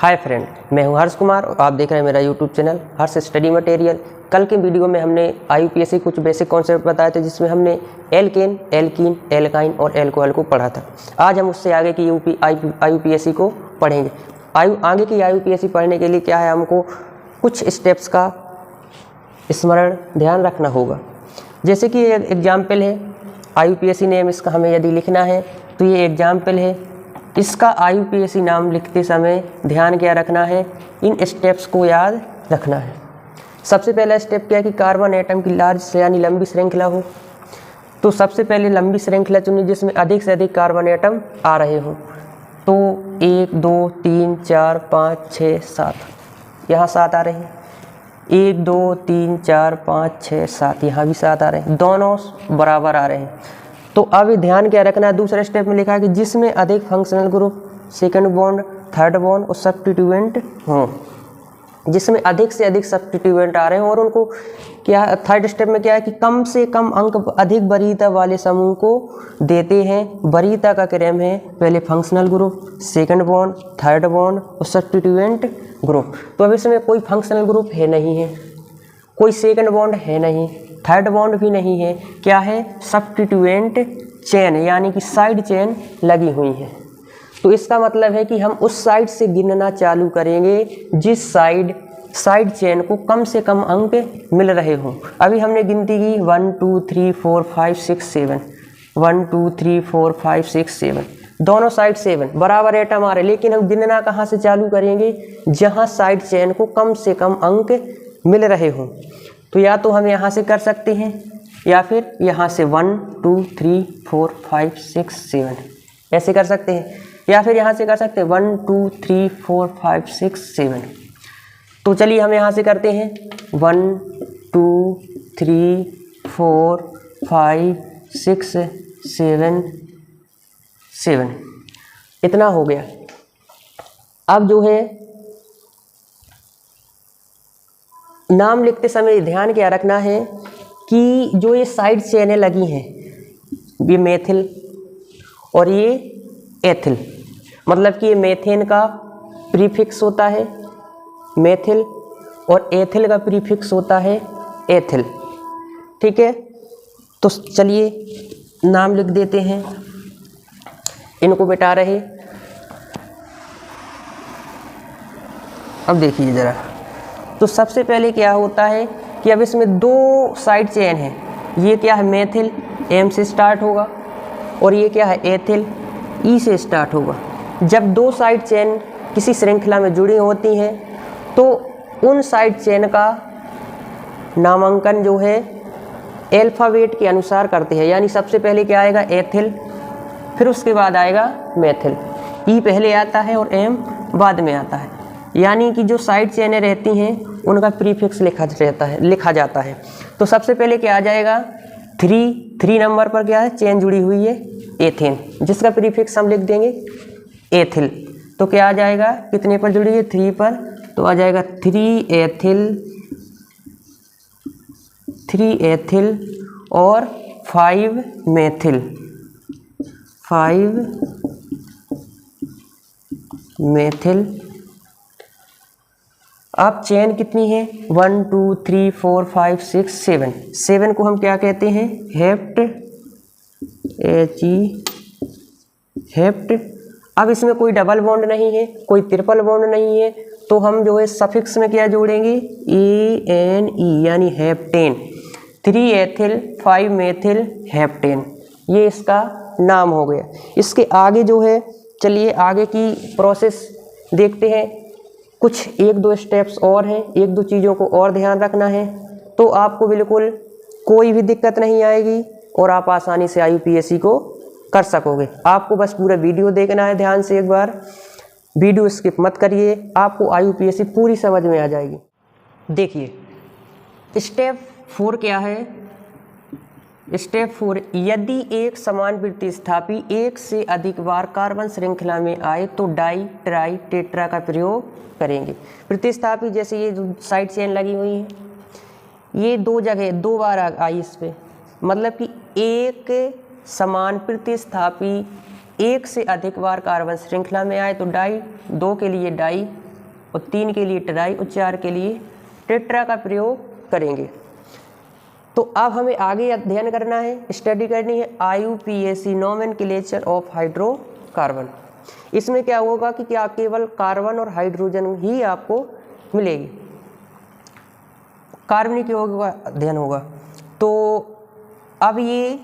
Hi friend, मैं हूं हर्ष कुमार और आप देख रहे हैं मेरा यूट्यूब चैनल हर्ष स्टडी मटेरियल। कल के वीडियो में हमने IUPAC कुछ बेसिक कॉन्सेप्ट बताए थे, जिसमें हमने एल्केन, एल्कीन, एल्काइन और एल्कोहल को पढ़ा था। आज हम उससे आगे की IUPAC को पढ़ेंगे। आगे की IUPAC पढ़ने के लिए क्या है, हमको कुछ स्टेप्स का स्मरण ध्यान रखना होगा। जैसे कि एक एग्जाम्पल है, IUPAC नेम इसका हमें यदि लिखना है तो ये एग्जाम्पल है। इसका IUPAC नाम लिखते समय ध्यान क्या रखना है, इन स्टेप्स को याद रखना है। सबसे पहला स्टेप क्या है कि कार्बन एटम की लार्ज यानी लंबी श्रृंखला हो। तो सबसे पहले लंबी श्रृंखला चुनी जिसमें अधिक से अधिक कार्बन एटम आ रहे हो। तो 1 2 3 4 5 6 7, यहाँ 7 आ रहे हैं। 1 2 3 4 5 6 7, यहाँ भी 7 आ रहे हैं, दोनों बराबर आ रहे हैं। तो अब ध्यान क्या रखना है, दूसरे स्टेप में लिखा है कि जिसमें अधिक functional group, second bond, third bond और सब्स्टिट्यूएंट हों। जिसमें अधिक से अधिक सब्स्टिट्यूएंट आ रहे हैं और उनको क्या, थर्ड स्टेप में क्या है कि कम से कम अंक अधिक वरीयता वाले समूह को देते हैं। वरीयता का क्रम है पहले functional group, second bond, third bond और सब्स्टिट्यूएंट ग्रुप। तो अब इसमें कोई फंक्शनल ग्रुप है नहीं है, कोई सेकंड बॉन्ड है नहीं, थर्ड बॉन्ड भी नहीं है। क्या है, सब्स्टिट्यूएंट चेन यानी कि साइड चेन लगी हुई है। तो इसका मतलब है कि हम उस साइड से गिनना चालू करेंगे जिस साइड चेन को कम से कम अंक मिल रहे हों। अभी हमने गिनती की 1 2 3 4 5 6 7, 1 2 3 4 5 6 7, दोनों साइड 7 बराबर एटम आ रहे, लेकिन हम गिनना कहाँ से चालू करेंगे, जहाँ साइड चेन को कम से कम अंक मिल रहे हों। तो या तो हम यहाँ से कर सकते हैं या फिर यहाँ से 1 2 3 4 5 6 7 ऐसे कर सकते हैं, या फिर यहाँ से कर सकते हैं 1 2 3 4 5 6 7। तो चलिए हम यहाँ से करते हैं 1 2 3 4 5 6 7 7, इतना हो गया। अब जो है नाम लिखते समय ध्यान क्या रखना है कि जो ये साइड चेनें लगी हैं, ये मेथिल और ये एथिल, मतलब कि ये मेथेन का प्रीफिक्स होता है मेथिल और एथिल का प्रीफिक्स होता है एथिल। ठीक है, तो चलिए नाम लिख देते हैं, इनको मिटा रहे। अब देखिए ज़रा, तो सबसे पहले क्या होता है कि अब इसमें दो साइड चेन है। ये क्या है, मेथिल एम से स्टार्ट होगा और ये क्या है, एथिल ई से स्टार्ट होगा। जब दो साइड चेन किसी श्रृंखला में जुड़ी होती हैं तो उन साइड चेन का नामांकन जो है अल्फ़ाबेट के अनुसार करते हैं। यानी सबसे पहले क्या आएगा, एथिल, फिर उसके बाद आएगा मेथिल। ई पहले आता है और एम बाद में आता है। यानी कि जो साइड चेनें रहती हैं उनका प्रीफिक्स लिखा जाता है। तो सबसे पहले क्या आ जाएगा, 3 नंबर पर क्या है, चेन जुड़ी हुई है एथेन, जिसका प्रीफिक्स हम लिख देंगे एथिल। तो क्या आ जाएगा, कितने पर जुड़ी है, 3 पर, तो आ जाएगा 3 एथिल और 5 मेथिल। अब चेन कितनी है, 1 2 3 4 5 6 7, 7 को हम क्या कहते हैं, हेप्ट, हेप्ट। अब इसमें कोई डबल बॉन्ड नहीं है, कोई ट्रिपल बॉन्ड नहीं है, तो हम जो है सफिक्स में क्या जोड़ेंगे, ANE यानी हेप्टेन। 3 एथिल 5 मेथिल हेप्टेन, ये इसका नाम हो गया। इसके आगे जो है, चलिए आगे की प्रोसेस देखते हैं। कुछ 1-2 स्टेप्स और हैं, 1-2 चीज़ों को और ध्यान रखना है, तो आपको बिल्कुल कोई भी दिक्कत नहीं आएगी और आप आसानी से IUPAC को कर सकोगे। आपको बस पूरा वीडियो देखना है ध्यान से, एक बार वीडियो स्किप मत करिए, आपको IUPAC पूरी समझ में आ जाएगी। देखिए स्टेप 4 क्या है, स्टेप 4, यदि एक समान प्रतिस्थापी एक से अधिक बार कार्बन श्रृंखला में आए तो डाई ट्राई टेट्रा का प्रयोग करेंगे। प्रतिस्थापी जैसे ये जो साइड चेन लगी हुई है, ये 2 जगह 2 बार आई इस पे, मतलब कि एक समान प्रतिस्थापी एक से अधिक बार कार्बन श्रृंखला में आए तो डाई, 2 के लिए डाई और 3 के लिए ट्राई और 4 के लिए टेट्रा का प्रयोग करेंगे। तो अब हमें आगे अध्ययन करना है, स्टडी करनी है IUPAC नोमेनक्लेचर ऑफ हाइड्रोकार्बन। इसमें क्या होगा कि क्या केवल कार्बन और हाइड्रोजन ही आपको मिलेगी, कार्बनिक यौगिकों का अध्ययन होगा। तो अब ये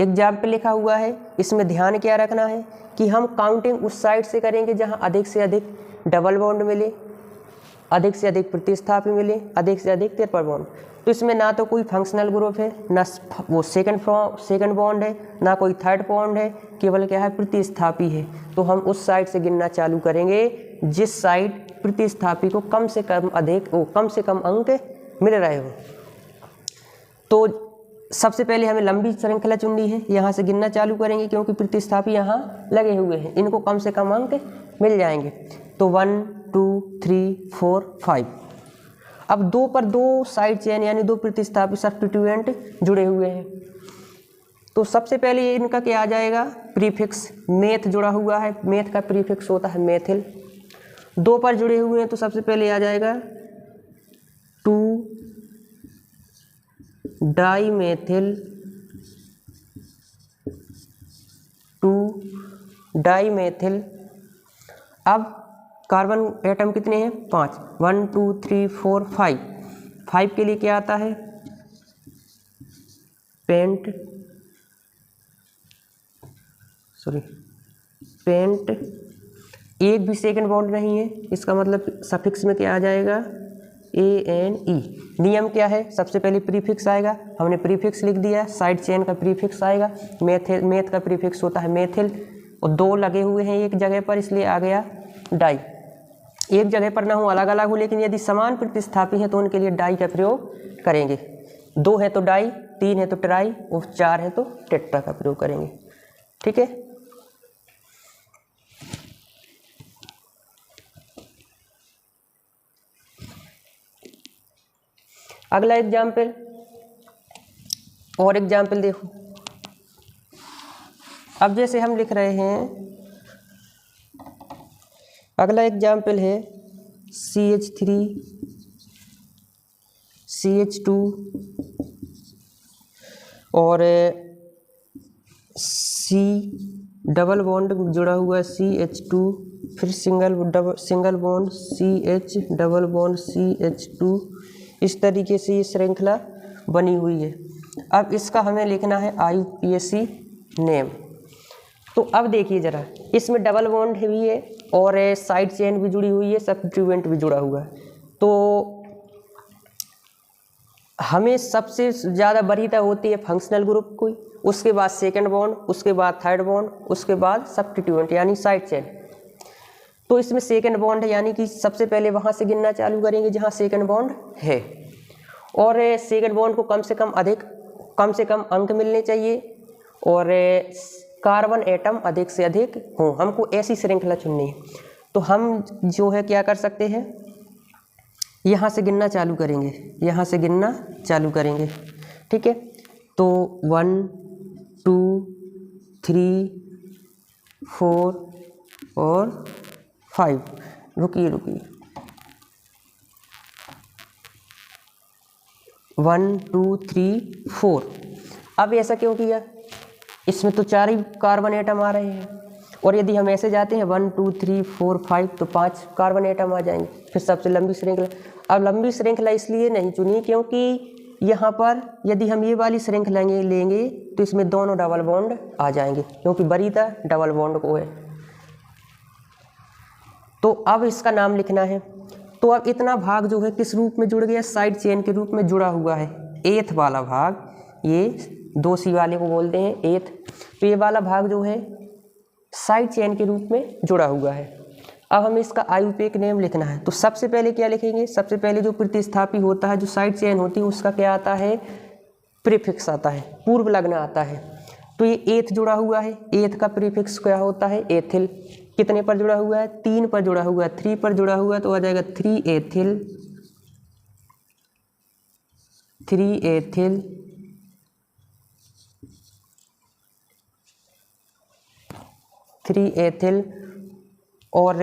एग्जाम्पल लिखा हुआ है, इसमें ध्यान क्या रखना है कि हम काउंटिंग उस साइड से करेंगे जहाँ अधिक से अधिक डबल बॉन्ड मिले, अधिक से अधिक प्रतिस्थापी मिले, अधिक से अधिक ट्रिपल बॉन्ड। तो इसमें ना तो कोई फंक्शनल ग्रुप है, ना वो सेकंड बॉन्ड है, ना कोई थर्ड बॉन्ड है, केवल क्या है प्रतिस्थापी है। तो हम उस साइड से गिनना चालू करेंगे जिस साइड प्रतिस्थापी को कम से कम अंक मिल रहे हो। तो सबसे पहले हमें लंबी श्रृंखला चुननी है, यहाँ से गिनना चालू करेंगे क्योंकि प्रतिस्थापी यहाँ लगे हुए हैं, इनको कम से कम अंक मिल जाएंगे। तो 1 2 3 4 5। अब 2 पर 2 साइड चेन यानी 2 प्रतिस्थापी सब्स्टिट्यूएंट जुड़े हुए हैं। तो सबसे पहले इनका क्या आ जाएगा, प्रीफिक्स मेथ जुड़ा हुआ है, मेथ का प्रीफिक्स होता है मेथिल। 2 पर जुड़े हुए हैं तो सबसे पहले आ जाएगा 2 डाईमेथिल 2 डाईमेथिल। अब कार्बन एटम कितने हैं, 5, 1 2 3 4 5। 5 के लिए क्या आता है, पेंट एक भी सेकंड बॉन्ड नहीं है, इसका मतलब सफिक्स में क्या आ जाएगा, ANE। नियम क्या है, सबसे पहले प्रीफिक्स आएगा, हमने प्रीफिक्स लिख दिया, साइड चेन का प्रीफिक्स आएगा, मेथ का प्रीफिक्स होता है मेथिल, और 2 लगे हुए हैं एक जगह पर इसलिए आ गया डाई। एक जगह पर ना हो, अलग अलग हो, लेकिन यदि समान प्रतिस्थापी हैं तो उनके लिए डाई का प्रयोग करेंगे। 2 है तो डाई, 3 है तो ट्राई और 4 है तो टेट्रा का प्रयोग करेंगे। ठीक है। अगला एग्जाम्पल और एग्जाम्पल देखो। अब जैसे हम लिख रहे हैं, अगला एग्जाम्पल है CH3 CH2 और C डबल बॉन्ड जुड़ा हुआ है CH2, फिर single bond CH double bond CH2। इस तरीके से ये श्रृंखला बनी हुई है। अब इसका हमें लिखना है IUPAC नेम। तो अब देखिए ज़रा, इसमें डबल बॉन्ड भी है और साइड चेन भी जुड़ी हुई है, सब्स्टिट्यूएंट भी जुड़ा हुआ है। तो हमें सबसे ज़्यादा वरीयता होती है फंक्शनल ग्रुप की, उसके बाद सेकंड बॉन्ड, उसके बाद थर्ड बॉन्ड, उसके बाद सब्स्टिट्यूएंट यानी साइड चेन। तो इसमें सेकंड बॉन्ड है, यानी कि सबसे पहले वहाँ से गिनना चालू करेंगे जहाँ सेकंड बॉन्ड है, और सेकंड बॉन्ड को कम से कम अंक मिलने चाहिए, और कार्बन एटम अधिक से अधिक हो। हमको ऐसी श्रृंखला चुननी है। तो हम जो है क्या कर सकते हैं, यहाँ से गिनना चालू करेंगे, यहाँ से गिनना चालू करेंगे। ठीक है। तो 1 2 3 4 और 5। रुकिए 1 2 3 4। अब ऐसा क्यों किया, इसमें तो 4 ही कार्बन एटम आ रहे हैं, और यदि हम ऐसे जाते हैं 1 2 3 4 5 तो 5 कार्बन एटम आ जाएंगे, फिर सबसे लंबी श्रृंखला। अब लंबी श्रृंखला इसलिए नहीं चुनी क्योंकि यहाँ पर यदि हम ये वाली श्रृंखला लेंगे तो इसमें दोनों डबल बॉन्ड आ जाएंगे, क्योंकि वरीयता डबल बॉन्ड को है। तो अब इसका नाम लिखना है। तो अब इतना भाग जो है किस रूप में जुड़ गया, साइड चेन के रूप में जुड़ा हुआ है। एथ वाला भाग, ये 2C वाले को बोलते हैं एथ। तो ये वाला भाग जो है साइड चेन के रूप में जुड़ा हुआ है। अब हमें इसका IUPAC नेम लिखना है। तो सबसे पहले क्या लिखेंगे, सबसे पहले जो प्रतिस्थापी होता है, जो साइड चेन होती है, उसका क्या आता है, प्रीफिक्स आता है, पूर्व लग्न आता है। तो ये एथ जुड़ा हुआ है, एथ का प्रीफिक्स क्या होता है, एथिल। कितने पर जुड़ा हुआ है, 3 पर जुड़ा हुआ है, 3 पर जुड़ा हुआ है तो आ जाएगा 3 एथिल 3 एथिल 3 एथिल। और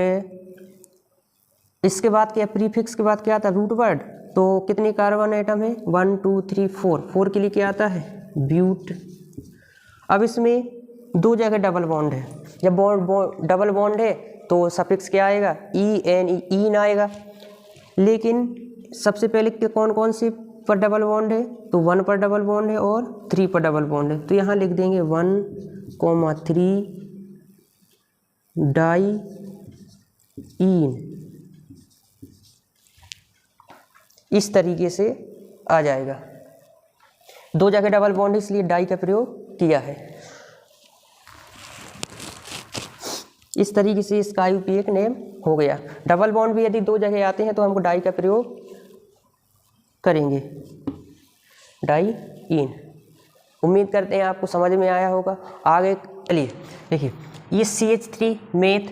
इसके बाद क्या, प्रीफिक्स के बाद क्या आता है, रूट वर्ड। तो कितने कार्बन एटम है, 1 2 3 4, 4 के लिए क्या आता है, ब्यूट। अब इसमें दो जगह डबल बॉन्ड है, जब डबल बॉन्ड है तो सफिक्स क्या आएगा, ई एन, ईन आएगा। लेकिन सबसे पहले कौन कौन सी पर डबल बॉन्ड है, तो 1 पर डबल बॉन्ड है और 3 पर डबल बॉन्ड है। तो यहाँ लिख देंगे 1,3 डाई ईन, इस तरीके से आ जाएगा। दो जगह डबल बॉन्ड इसलिए डाई का प्रयोग किया है। इस तरीके से इसका IUPAC नेम हो गया। डबल बॉन्ड भी यदि दो जगह आते हैं तो हमको डाई का प्रयोग करेंगे, डाई इन। उम्मीद करते हैं आपको समझ में आया होगा। आगे चलिए देखिए, ये CH3 मेथ,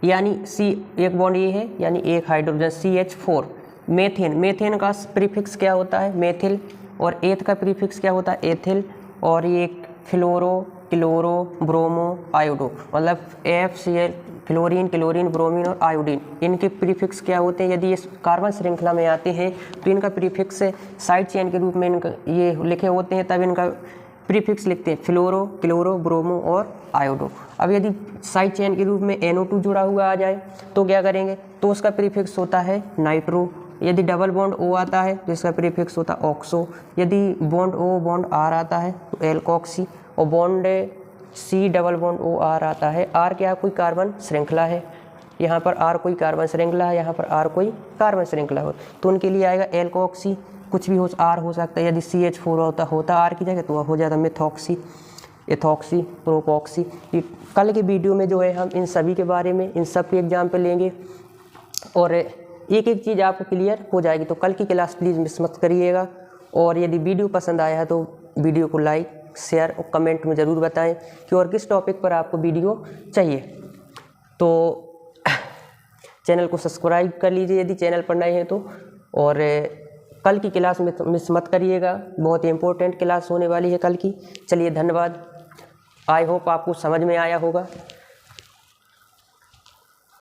यानी C एक बॉन्ड ये है, यानी एक हाइड्रोजन CH4 मेथेन। मेथेन का प्रीफिक्स क्या होता है, मेथिल, और एथ का प्रीफिक्स क्या होता है, एथिल। और ये फ्लोरो, क्लोरो, ब्रोमो, आयोडो, मतलब FCl, फ्लोरीन, क्लोरीन, ब्रोमीन और आयोडीन, इनके प्रीफिक्स क्या होते हैं। यदि ये कार्बन श्रृंखला में आते हैं तो इनका प्रीफिक्स साइड चेन के रूप में इनका ये लिखे होते हैं, तब इनका प्रीफिक्स लिखते हैं फ्लोरो, क्लोरो, ब्रोमो और आयोडो। अब यदि साइड चेन के रूप में NO2 जुड़ा हुआ आ जाए तो क्या करेंगे, तो उसका प्रीफिक्स होता है नाइट्रो। यदि डबल बॉन्ड O आता है तो इसका प्रीफिक्स होता है ऑक्सो। यदि बॉन्ड O बॉन्ड R आता है तो एल्कोक्सी, और bond C double bond O R आता है। R क्या, कोई कार्बन श्रृंखला है, यहाँ पर R कोई कार्बन श्रृंखला है, यहाँ पर R कोई कार्बन श्रृंखला हो, तो उनके लिए आएगा एल्कोक्सी। कुछ भी हो, R हो सकता है। यदि CH4 होता R की जगह तो हो जाता मिथॉक्सी, एथॉक्सी, प्रोपॉक्सी। कल के वीडियो में जो है हम इन सभी के बारे में, इन सब के एग्जाम्पल लेंगे और एक एक चीज़ आपको क्लियर हो जाएगी। तो कल की क्लास प्लीज़ मिस मत करिएगा। और यदि वीडियो पसंद आया है तो वीडियो को लाइक, शेयर और कमेंट में ज़रूर बताएं कि और किस टॉपिक पर आपको वीडियो चाहिए। तो चैनल को सब्सक्राइब कर लीजिए यदि चैनल पर नए हैं तो। और कल की क्लास में मिस मत करिएगा, बहुत ही इंपॉर्टेंट क्लास होने वाली है कल की। चलिए धन्यवाद। आई होप आपको समझ में आया होगा।